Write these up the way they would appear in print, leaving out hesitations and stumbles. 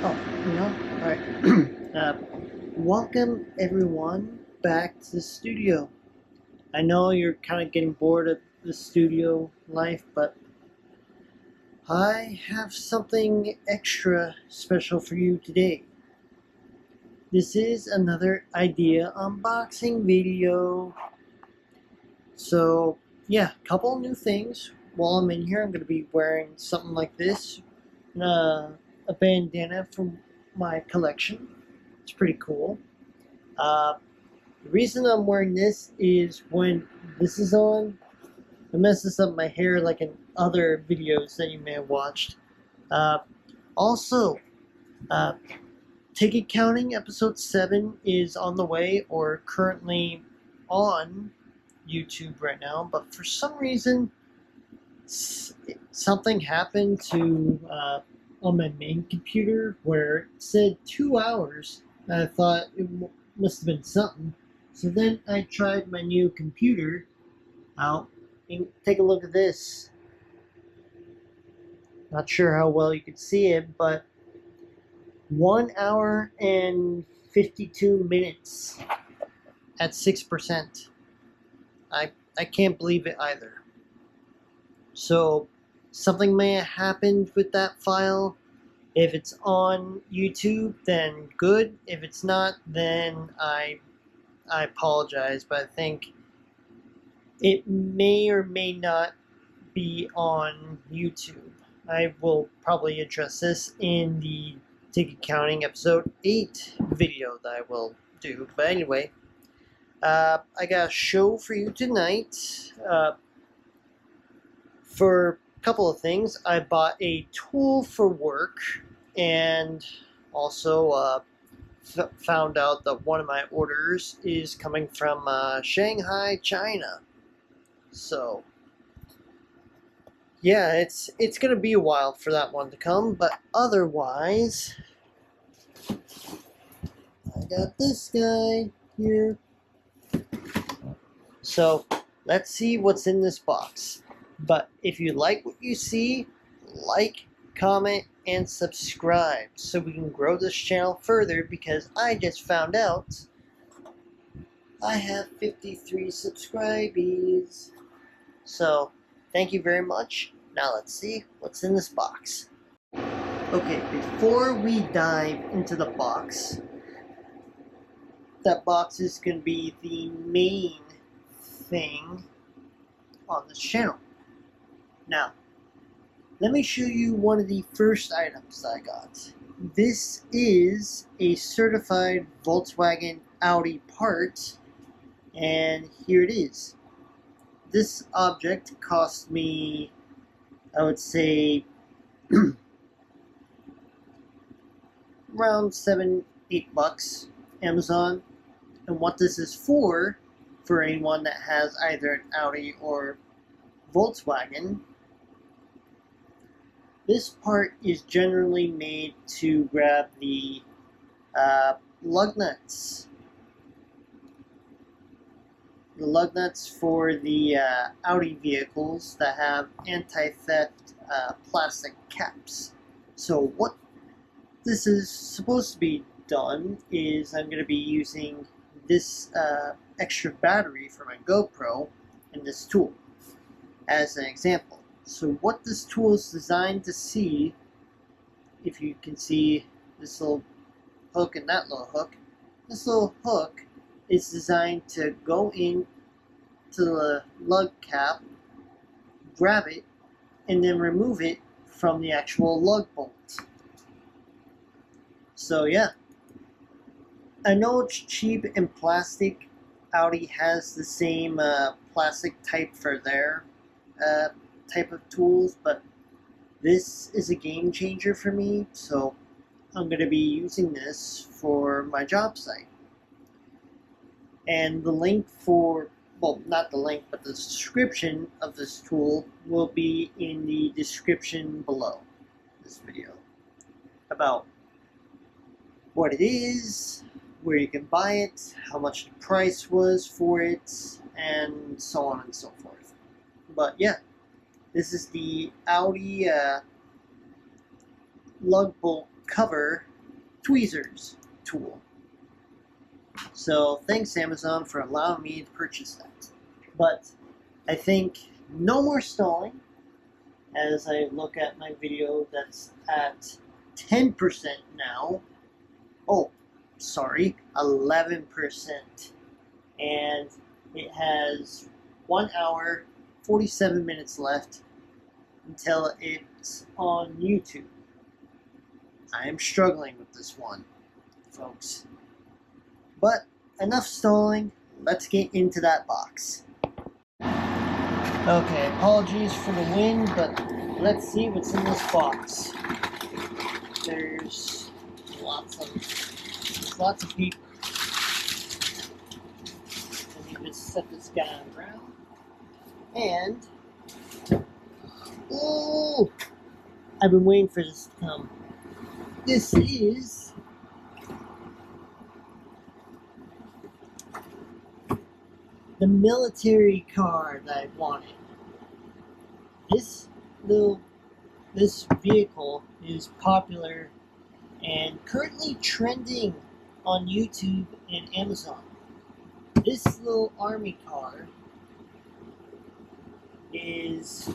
Oh, alright. Welcome everyone back to the studio. I know you're kind of getting bored of the studio life, but I have something extra special for you today. This is another idea unboxing video. So, yeah, couple new things. While I'm in here, I'm going to be wearing something like this. A bandana from my collection. It's pretty cool. Uh, the reason I'm wearing this is when this is on, it messes up my hair like in other videos that you may have watched. Uh, also, uh, Ticket Counting Episode 7 is on the way or currently on YouTube right now, but for some reason, something happened to on my main computer where it said 2 hours. And I thought it must have been something. So then I tried my new computer out and take a look at this. Not sure how well you could see it, but 1 hour and 52 minutes at 6%. I can't believe it either. So something may have happened with that file. If it's on YouTube, then good. If it's not, then I apologize, but I think it may or may not be on YouTube. I will probably address this in the Ticket Counting Episode 8 video that I will do. But anyway, I got a show for you tonight. For a couple of things, I bought a tool for work and also found out that one of my orders is coming from Shanghai, China. So yeah, it's gonna be a while for that one to come, but otherwise, I got this guy here. So let's see what's in this box. But if you like what you see, like, comment, and subscribe so we can grow this channel further, because I just found out I have 53 subscribers. So thank you very much. Now let's see what's in this box. Okay, before we dive into the box, that box is going to be the main thing on this channel. Now, let me show you one of the first items I got. This is a certified Volkswagen Audi part, and here it is. This object cost me, I would say, around $7-8 Amazon. And what this is for anyone that has either an Audi or Volkswagen, this part is generally made to grab the lug nuts. The lug nuts for the Audi vehicles that have anti-theft plastic caps. So what this is supposed to be done is I'm going to be using this extra battery for my GoPro and this tool as an example. So what this tool is designed to see, if you can see this little hook and that little hook, this little hook is designed to go in to the lug cap, grab it, and then remove it from the actual lug bolt. So yeah, I know it's cheap and plastic. Audi has the same plastic type for their type of tools, but this is a game changer for me, so I'm going to be using this for my job site. And the link for, well, not the link, but the description of this tool will be in the description below this video about what it is, where you can buy it, how much the price was for it, and so on and so forth. But yeah, this is the Audi lug bolt cover tweezers tool. So thanks Amazon for allowing me to purchase that. But I think no more stalling as I look at my video that's at 10% now. Oh, sorry, 11%. And it has 1 hour, 47 minutes left until it's on YouTube. I am struggling with this one, folks. But enough stalling, let's get into that box. Okay, apologies for the wind, but let's see what's in this box. There's lots of people. Let me just set this guy on the ground. And oh, I've been waiting for this to come. This is the military car that I wanted. This vehicle is popular and currently trending on YouTube and Amazon. This little army car is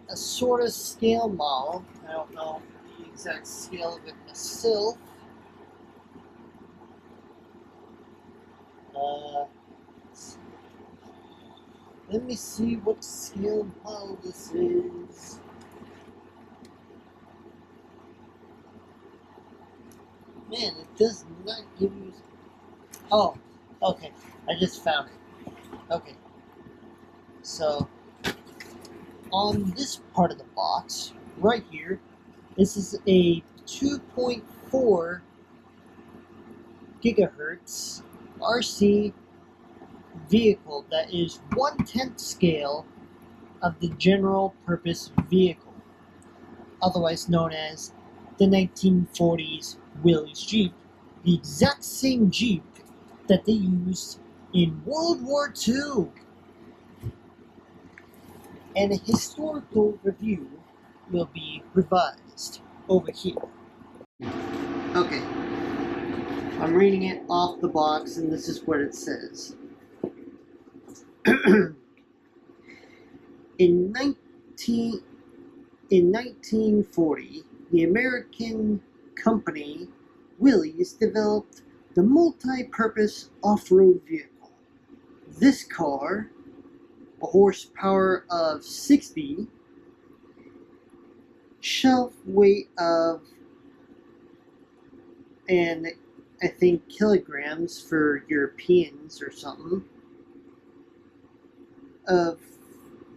a sort of scale model. I don't know the exact scale of it myself. Let me see what scale model this is. Man, it does not give you... Oh, okay. I just found it. Okay. So, on this part of the box, right here, this is a 2.4 gigahertz RC vehicle that is 1/10 scale of the general purpose vehicle, otherwise known as the 1940s Willys Jeep, the exact same Jeep that they used in World War II. And a historical review will be revised over here. Okay, I'm reading it off the box, and this is what it says. In 1940, the American company Willys developed the multi-purpose off-road vehicle. This car, a horsepower of 60, shelf weight of, and I think kilograms for Europeans or something, of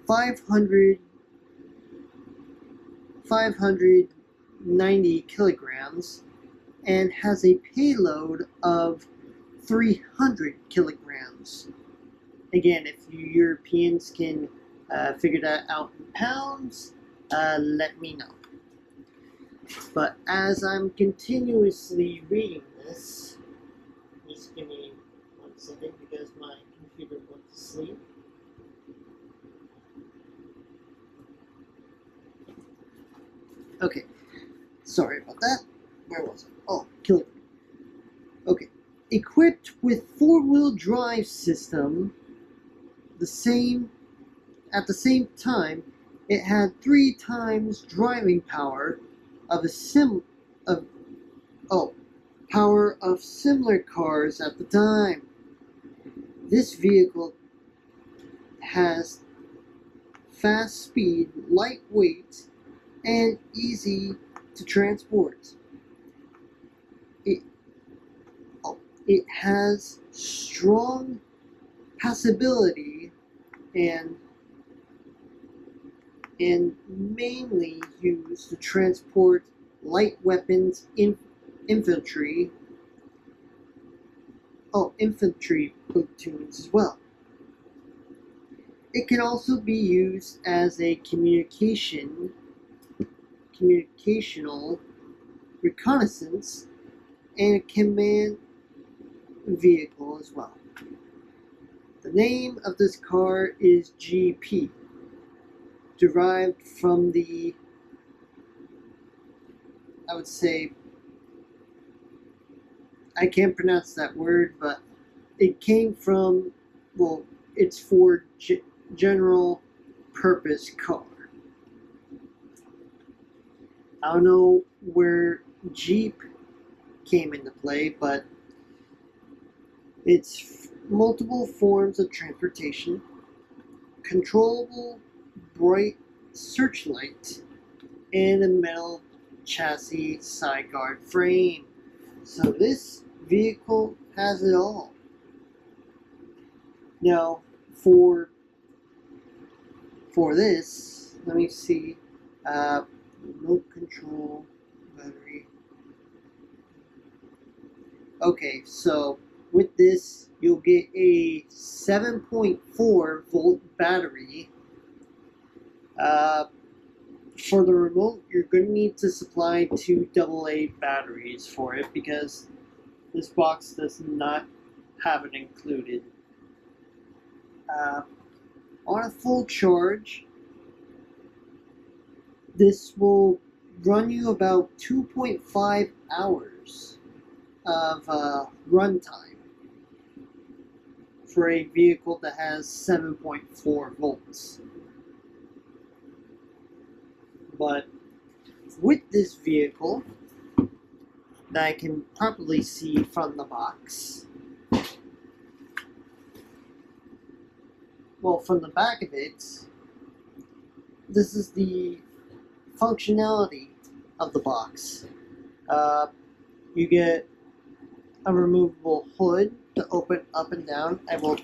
590 kilograms, and has a payload of 300 kilograms. Again, if you Europeans can figure that out in pounds, let me know. But as I'm continuously reading this, just give me 1 second because my computer went to sleep. Okay, sorry about that. Where was it? Oh, kilogram. Okay, equipped with 4-wheel drive system, at the same time, it had 3 times driving power of power of similar cars at the time. This vehicle has fast speed, lightweight, and easy to transport. It has strong passability and mainly used to transport light weapons, infantry platoons as well. It can also be used as a communicational reconnaissance and command vehicle as well. The name of this car is GP, derived from the, I would say, I can't pronounce that word, but it came from, well, it's for general purpose car. I don't know where Jeep came into play, but it's multiple forms of transportation, controllable bright searchlight, and a metal chassis side guard frame. So this vehicle has it all. Now, for this, let me see. Remote control battery. Okay, so with this, you'll get a 7.4 volt battery. For the remote, you're going to need to supply two AA batteries for it because this box does not have it included. On a full charge, this will run you about 2.5 hours of runtime for a vehicle that has 7.4 volts. But with this vehicle, that I can probably see from the box, well, from the back of it, this is the functionality of the box. You get a removable hood to open up and down. I will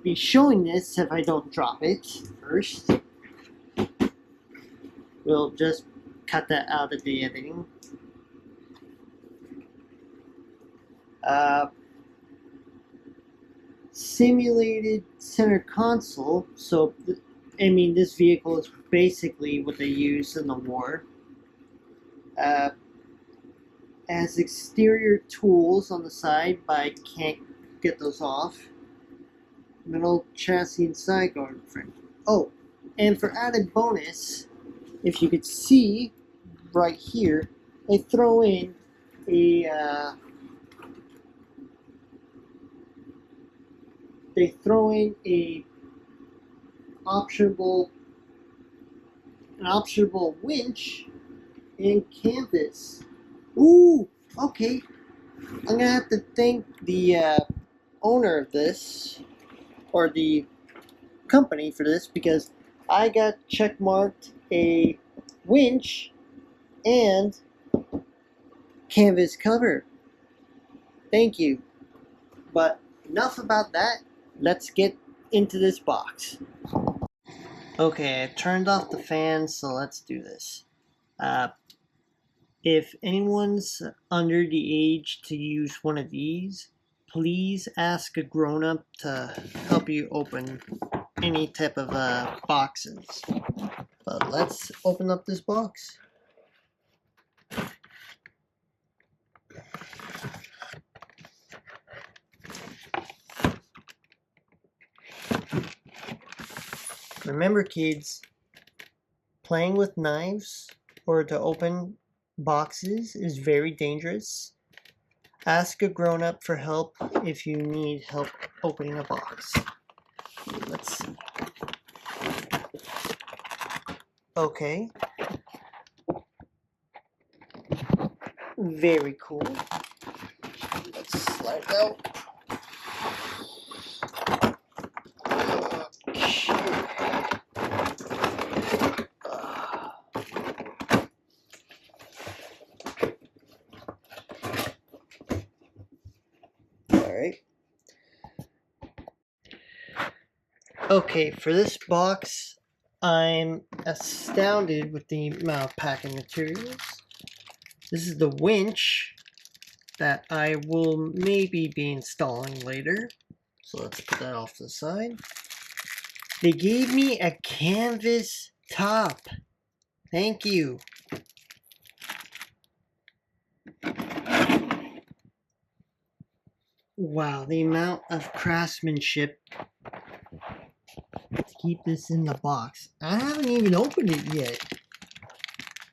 be showing this if I don't drop it first. We'll just cut that out of the editing. Simulated center console. So, I mean, this vehicle is basically what they used in the war. Has exterior tools on the side, but I can't get those off. Metal chassis and side guard frame. Oh, and for added bonus, if you could see right here, they throw in a optional winch and canvas. Ooh, okay. I'm gonna have to thank the owner of this, or the company for this, because I got checkmarked a winch and canvas cover. Thank you. But enough about that. Let's get into this box. Okay, I turned off the fan, so let's do this. If anyone's under the age to use one of these, please ask a grown-up to help you open any type of boxes. But let's open up this box. Remember, kids, playing with knives or to open boxes is very dangerous. Ask a grown-up for help if you need help opening a box. Let's see. Okay. Very cool. Let's slide it out. Alright. Okay, for this box, I'm astounded with the amount of packing materials. This is the winch that I will maybe be installing later. So let's put that off to the side. They gave me a canvas top. Thank you. Wow, the amount of craftsmanship to keep this in the box. I haven't even opened it yet.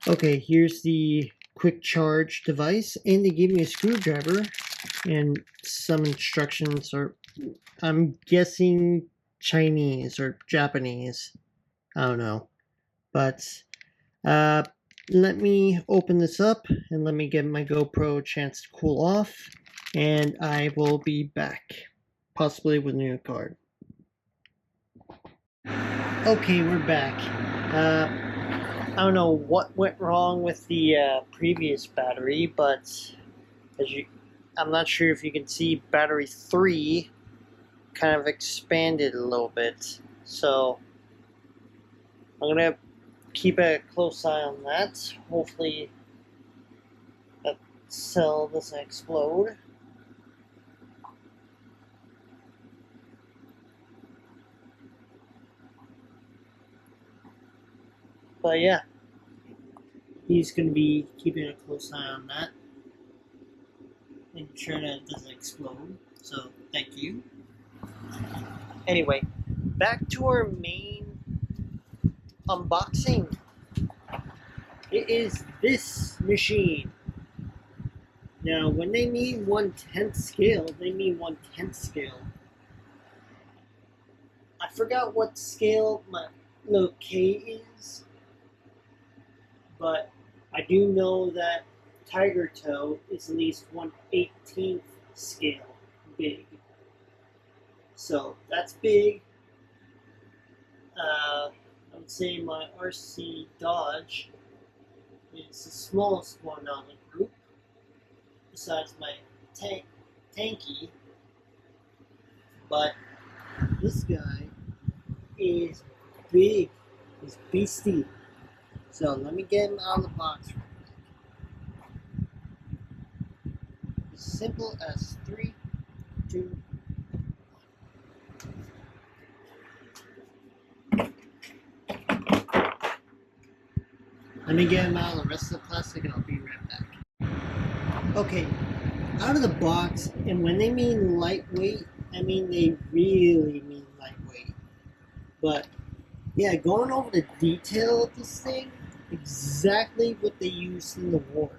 Okay, here's the quick charge device, and they gave me a screwdriver and some instructions, or I'm guessing Chinese or Japanese. I don't know. But let me open this up and let me give my GoPro a chance to cool off, and I will be back, possibly with a new card. Okay, we're back. I don't know what went wrong with the previous battery, but I'm not sure if you can see battery 3 kind of expanded a little bit. So I'm going to keep a close eye on that. Hopefully that cell doesn't explode. But yeah, he's going to be keeping a close eye on that. Make sure that it doesn't explode. So thank you. Anyway, back to our main unboxing. It is this machine. Now, when they mean 1/10 scale, they mean 1/10 scale. I forgot what scale my little K is, but I do know that Tiger Toe is at least 1/18 scale big. So that's big. I would say my RC Dodge is the smallest one on the group, besides my tanky. But this guy is big. He's beastie. So let me get him out of the box real quick. As simple as 3, 2. Let me get him out of the rest of the plastic and I'll be right back. Okay, out of the box, and when they mean lightweight, I mean they really mean lightweight. But yeah, going over the detail of this thing, exactly what they used in the war.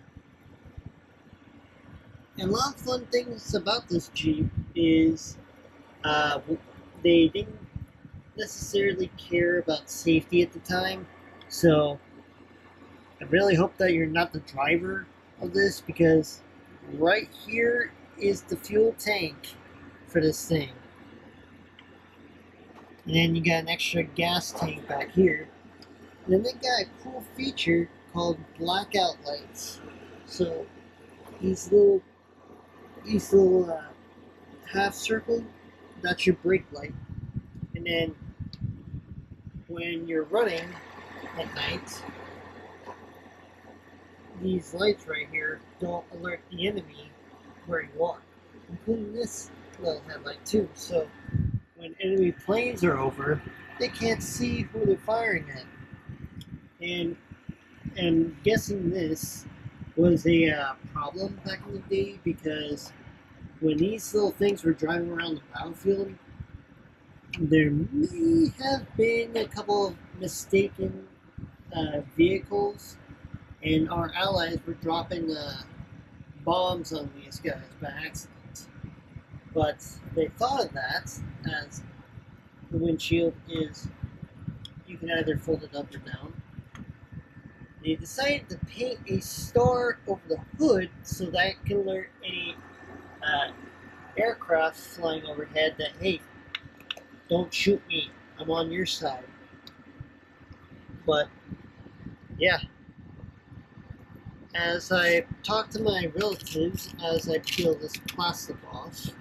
And a lot of fun things about this Jeep is they didn't necessarily care about safety at the time, so I really hope that you're not the driver of this, because right here is the fuel tank for this thing. And then you got an extra gas tank back here. And then they got a cool feature called blackout lights. So these little half circle, that's your brake light. And then when you're running at night, these lights right here don't alert the enemy where you are, including this little headlight too. So when enemy planes are over, they can't see who they're firing at. And I'm guessing this was a problem back in the day, because when these little things were driving around the battlefield, there may have been a couple of mistaken vehicles, and our allies were dropping bombs on these guys by accident. But they thought of that as the windshield is, you can either fold it up or down. They decided to paint a star over the hood so that it can alert any aircraft flying overhead that, hey, don't shoot me, I'm on your side. But yeah, as I talk to my relatives, as I peel this plastic off,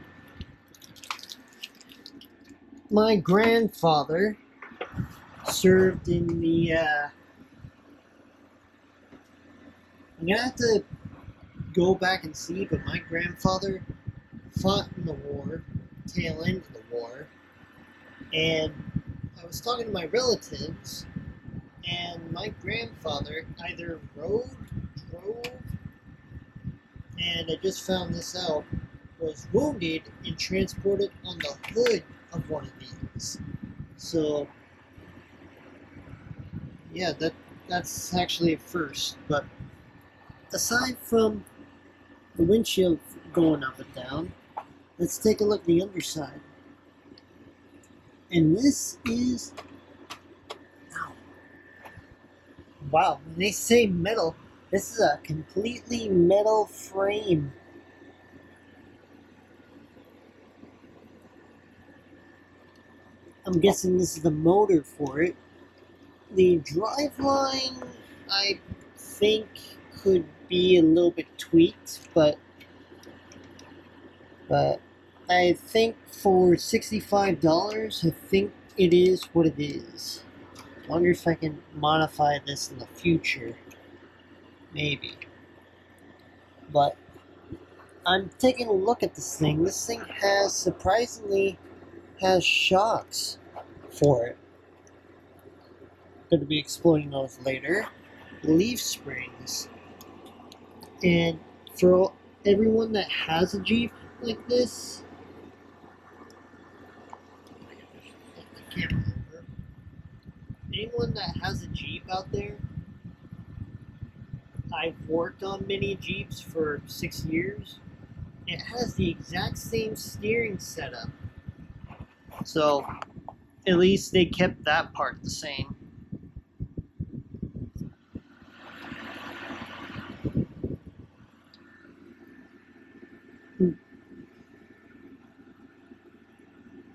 my grandfather served in the I'm gonna have to go back and see, but my grandfather fought in the war, tail end of the war, and I was talking to my relatives, and my grandfather either rode, drove, and I just found this out, was wounded and transported on the hood of one of these. So yeah, that's actually a first. But aside from the windshield going up and down, let's take a look at the underside. And this is, wow, when they say metal, this is a completely metal frame. I'm guessing this is the motor for it. The driveline, I think, could be a little bit tweaked, but I think for $65, I think it is what it is. I wonder if I can modify this in the future. Maybe. But I'm taking a look at this thing. This thing has, surprisingly, has shocks for it. Going to be exploring those later. Leaf springs. And for everyone that has a Jeep like this, anyone that has a Jeep out there, I've worked on many Jeeps for 6 years. It has the exact same steering setup. So at least they kept that part the same.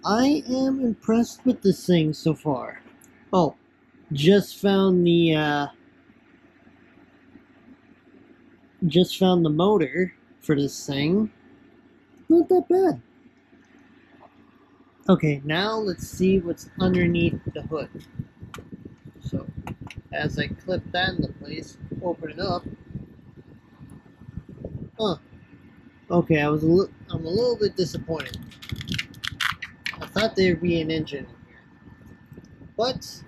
I am impressed with this thing so far. Oh, just found the motor for this thing. Not that bad. Okay, now let's see what's underneath the hood. So, as I clip that into place, open it up. Huh. Okay, I'm a little bit disappointed. I thought there'd be an engine in here. But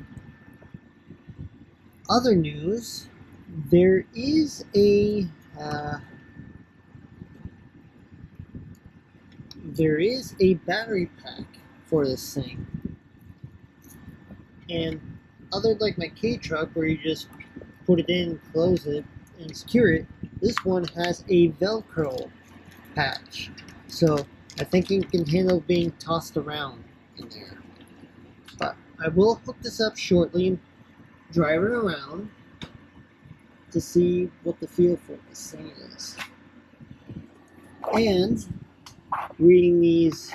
other news, there is a battery pack for this thing. And other like my K truck where you just put it in, close it, and secure it, this one has a Velcro patch. So I think it can handle being tossed around in there. But I will hook this up shortly and drive it around to see what the feel for this thing is. And reading these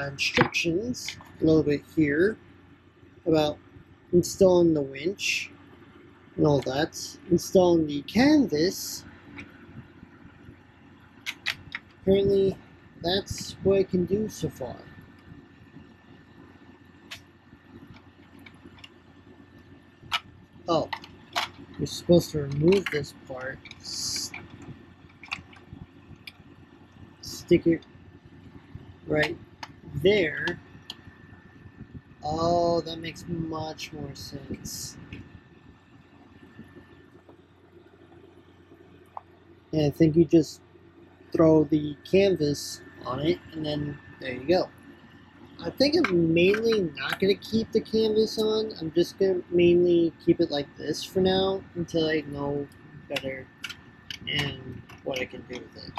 instructions a little bit here about installing the winch and all that, installing the canvas. Apparently, that's what I can do so far. Oh, you're supposed to remove this part, stick it right there. Oh, that makes much more sense. And I think you just throw the canvas on it, and then there you go. I think I'm mainly not going to keep the canvas on. I'm just going to mainly keep it like this for now until I know better and what I can do with it.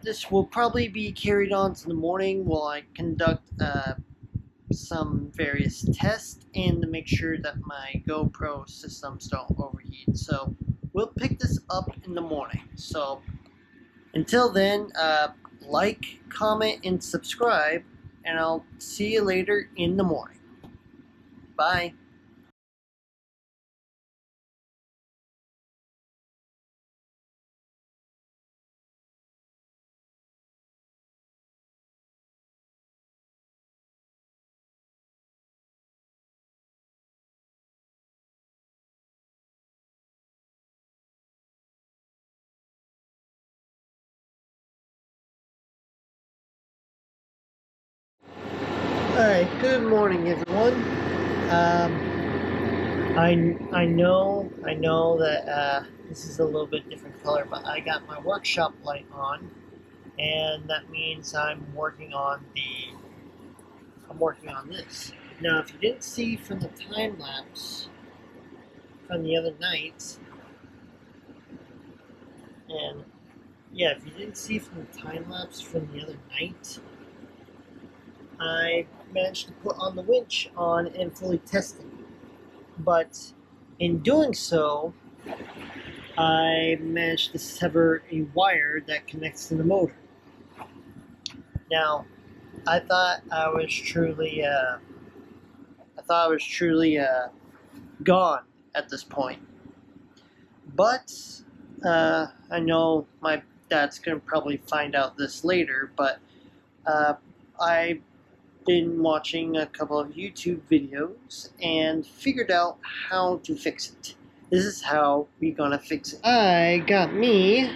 This will probably be carried on to the morning while I conduct some various tests and to make sure that my GoPro systems don't overheat. So we'll pick this up in the morning. So until then, like, comment, and subscribe, and I'll see you later in the morning. Bye. Alright, good morning everyone. I know that this is a little bit different color, but I got my workshop light on, and that means I'm working on this. Now, if you didn't see from the time lapse from the other night, And yeah, if you didn't see from the time lapse from the other night, I managed to put on the winch on and fully test it. But in doing so, I managed to sever a wire that connects to the motor. Now, I thought I was truly, gone at this point. But I know my dad's gonna probably find out this later. But I've been watching a couple of YouTube videos and figured out how to fix it. This is how we gonna fix it. I got me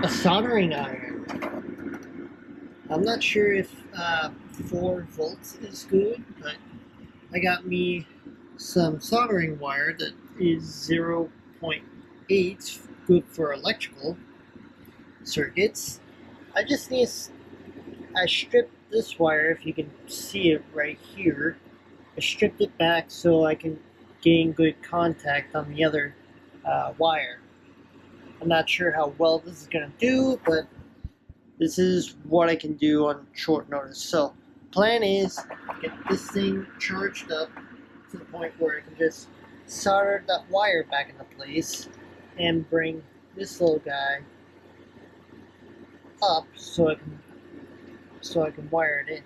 a soldering iron. I'm not sure if 4 volts is good, but I got me some soldering wire that is 0.8, good for electrical circuits. I just need, I stripped this wire, if you can see it right here. I stripped it back so I can gain good contact on the other wire. I'm not sure how well this is going to do, but this is what I can do on short notice. So, plan is get this thing charged up to the point where I can just solder that wire back into place and bring this little guy up so I can wire it in.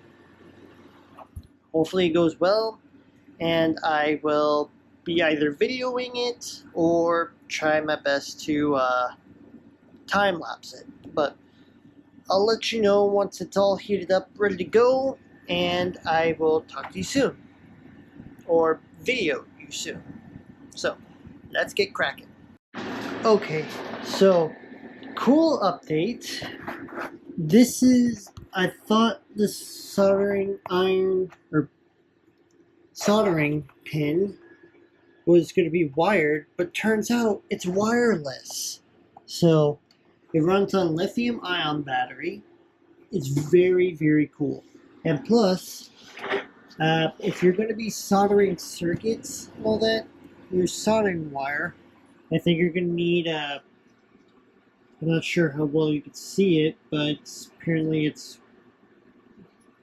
Hopefully it goes well, and I will be either videoing it or try my best to time lapse it. But I'll let you know once it's all heated up, ready to go, and I will talk to you soon. Or video you soon. So, let's get cracking. Okay, so, cool update. This is, I thought this soldering iron, or soldering pin was going to be wired, but turns out it's wireless. So, it runs on lithium ion battery. It's very, very cool. And plus, if you're going to be soldering circuits and all that, your soldering wire, I think you're going to need I'm not sure how well you can see it, but apparently it's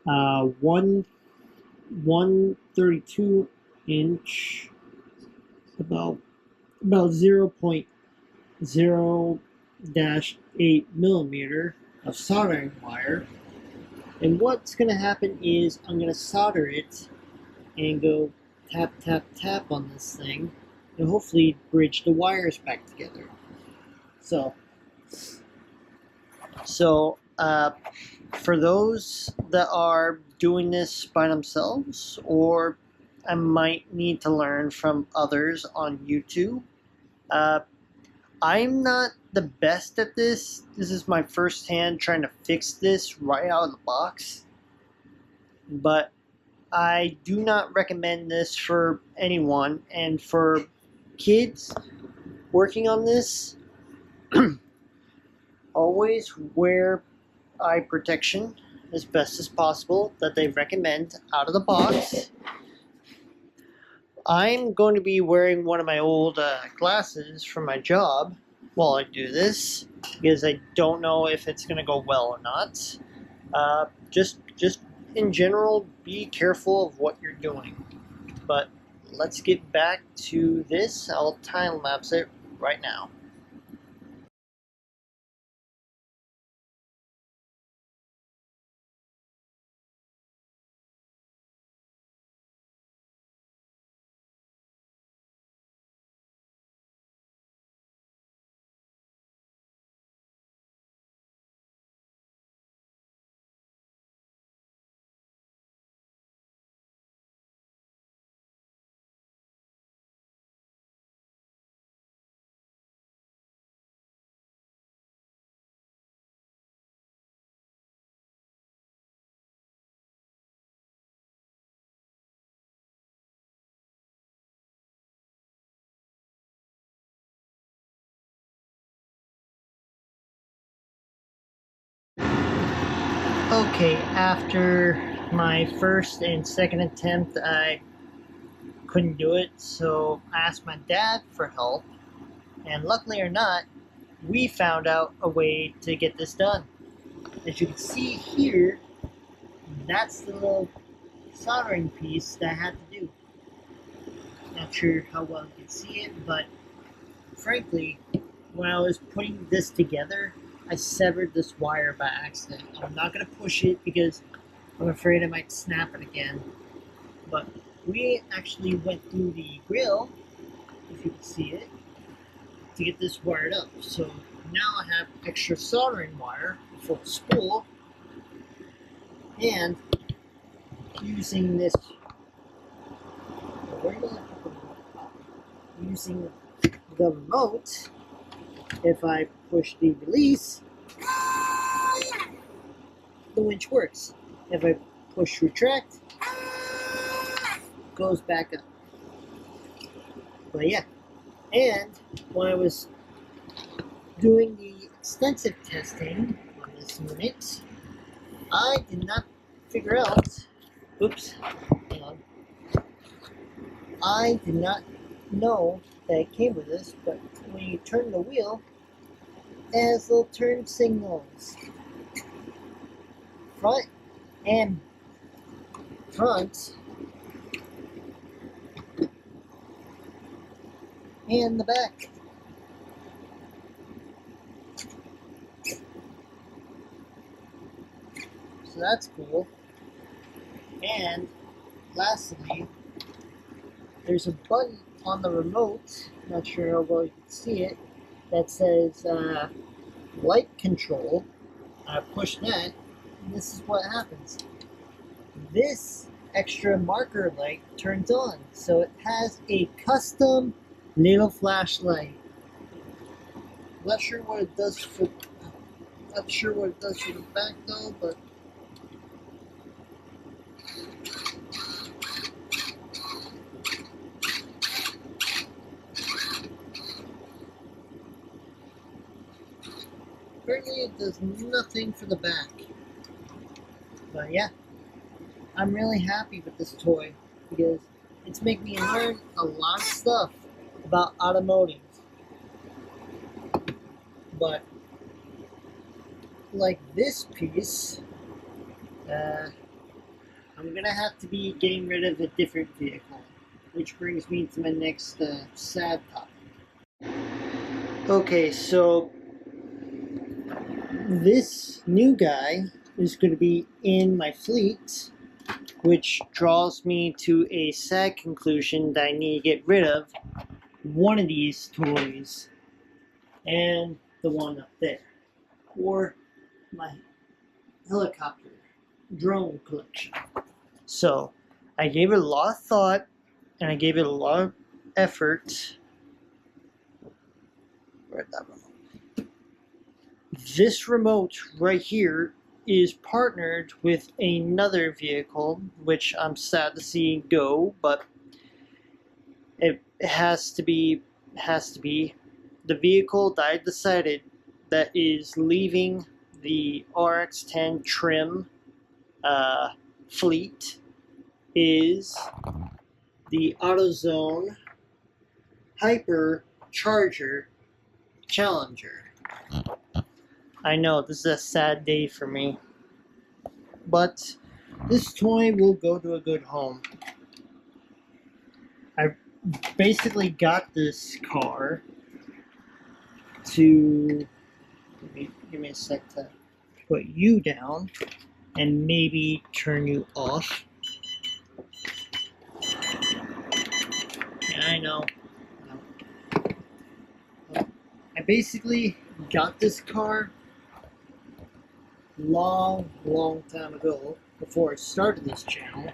132 inch, about 0.0-8 millimeter of soldering wire. And what's going to happen is I'm going to solder it and go tap, tap, tap on this thing and hopefully bridge the wires back together. So for those that are doing this by themselves, or I might need to learn from others on YouTube, I'm not the best at this. This is my first hand trying to fix this right out of the box. But I do not recommend this for anyone. And for kids working on this, always wear eye protection as best as possible that they recommend out of the box. I'm going to be wearing one of my old glasses from my job while I do this, because I don't know if it's going to go well or not. Just in general, be careful of what you're doing. But let's get back to this. I'll time lapse it right now. Okay, after my first and second attempt, I couldn't do it, so I asked my dad for help, and luckily or not, we found out a way to get this done. As you can see here, that's the little soldering piece that I had to do. Not sure how well you can see it, but frankly, when I was putting this together, I severed this wire by accident. I'm not going to push it because I'm afraid I might snap it again. But we actually went through the grill, if you can see it, to get this wired up. So now I have extra soldering wire for the spool, and using this, using the remote, if I push the release, the winch works. If I push retract, it goes back up. But yeah, and when I was doing the extensive testing on this unit, I did not figure out, oops, hang on, I did not know that it came with this, but when you turn the wheel, it has little turn signals. Front and the back. So that's cool. And lastly, there's a button on the remote, not sure how well you can see it, that says light control. I push that, and this is what happens. This extra marker light turns on, so it has a custom little flashlight. Not sure what it does for the back though, but apparently it does nothing for the back. But yeah, I'm really happy with this toy because it's making me learn a lot of stuff about automotive. But like this piece, I'm gonna have to be getting rid of a different vehicle, which brings me to my next sad topic. Okay, so this new guy is going to be in my fleet, which draws me to a sad conclusion that I need to get rid of one of these toys and the one up there, or my helicopter drone collection. So I gave it a lot of thought and I gave it a lot of effort. Where'd that remote? This remote right here is partnered with another vehicle, which I'm sad to see go, but it has to be the vehicle that I decided that is leaving the RX-10 trim fleet is the AutoZone Hypercharger Challenger. I know, this is a sad day for me, but this toy will go to a good home. I basically got this car to, give me a sec to put you down and maybe turn you off. Yeah, I know. I basically got this car long time ago, before I started this channel,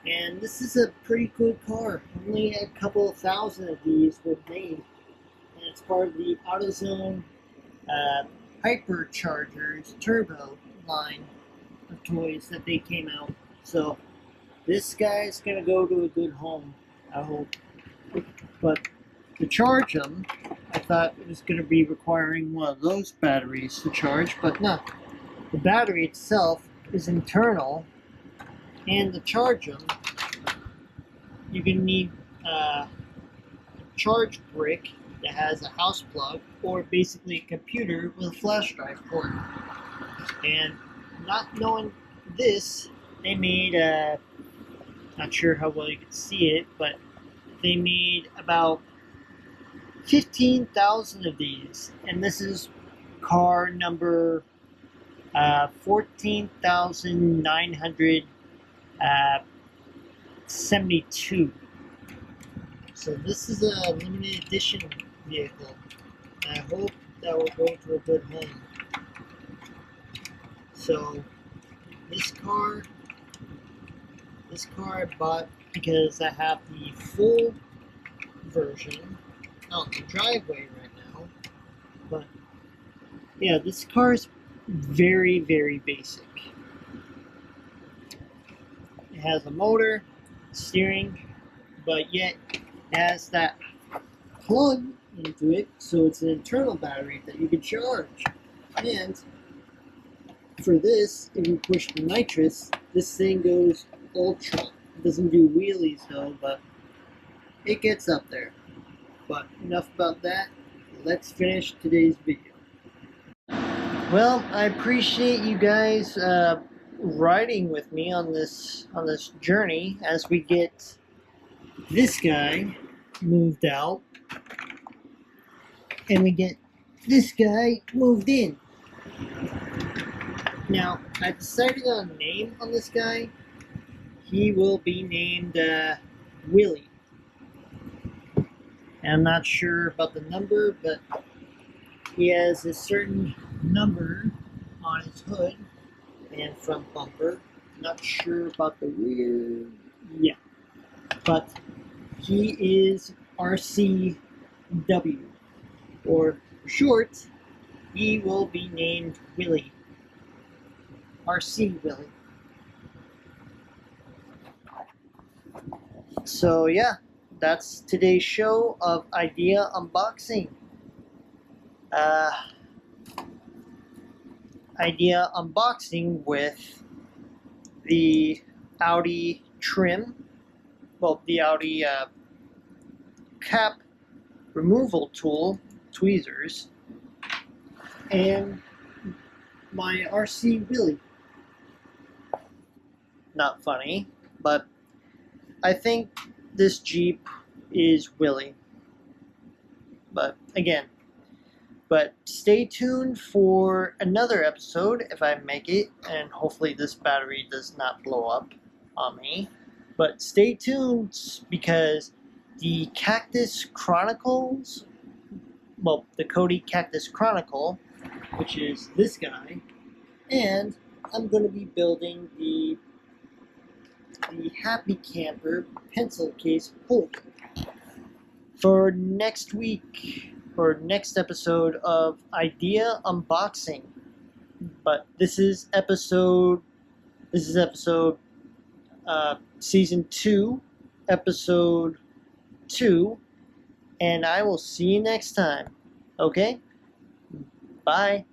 and this is a pretty good car. Only a couple of thousand of these were made, and it's part of the AutoZone Hyperchargers Turbo line of toys that they came out. So this guy's gonna go to a good home, I hope. But to charge them, I thought it was gonna be requiring one of those batteries to charge, but no. The battery itself is internal, and to charge them, you're gonna need a charge brick that has a house plug, or basically a computer with a flash drive port. And not knowing this, they made not sure how well you can see it, but they made about 15,000 of these, and this is car number 14,972. So this is a limited edition vehicle. I hope that will go to a good home. So this car I bought because I have the full version out in the driveway right now. But yeah, this car is very, very basic. It has a motor, steering, but yet it has that plug into it, so it's an internal battery that you can charge. And for this, if you push the nitrous, this thing goes ultra. It doesn't do wheelies though, but it gets up there. But enough about that. Let's finish today's video. Well, I appreciate you guys riding with me on this journey as we get this guy moved out and we get this guy moved in. Now, I decided on a name on this guy. He will be named Willie. And I'm not sure about the number, but he has a certain number on his hood and front bumper. Not sure about the rear. Yeah. But he is RCW. Or for short, he will be named Willie. RC Willie. So yeah, that's today's show of idea unboxing. Idea unboxing with the Audi trim, well, the Audi cap removal tool, tweezers, and my RC Willie. Not funny, but I think this Jeep is Willie. But again, stay tuned for another episode if I make it, and hopefully this battery does not blow up on me. But stay tuned because the Cactus Chronicles, well, the Cody Cactus Chronicle, which is this guy, and I'm going to be building the Happy Camper pencil case holder for next week, or next episode of Idea Unboxing. But this is episode season 2, episode 2, and I will see you next time. Okay? Bye.